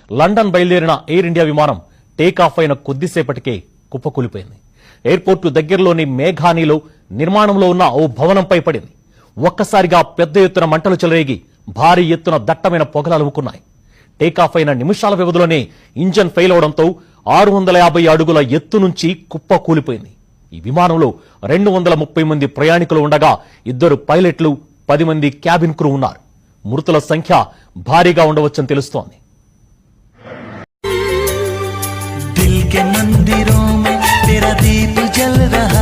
London బయలుదేరిన air India విమానం takeoff అయిన కొద్దిసేపటికే కుప్పకూలిపోయింది. ఎయిర్పోర్టు దగ్గరలోని మేఘానీలో నిర్మాణంలో ఉన్న ఓ భవనంపై పడింది. ఒక్కసారిగా పెద్ద ఎత్తున మంటలు చెలరేగి భారీ ఎత్తున దట్టమైన పొగలు అలుముకున్నాయి. టేకాఫ్ అయిన నిమిషాల వ్యవధిలోనే ఇంజన్ ఫెయిల్ అవడంతో 650 అడుగుల ఎత్తు నుంచి కుప్ప కూలిపోయింది. ఈ విమానంలో 230 మంది ప్రయాణికులు ఉండగా 2 పైలట్లు, 10 మంది క్యాబిన్ క్రూ ఉన్నారు. మృతుల సంఖ్య భారీగా ఉండవచ్చని తెలుస్తోంది. దిల్ కే మందిరోं में तेरा दीप जल रहा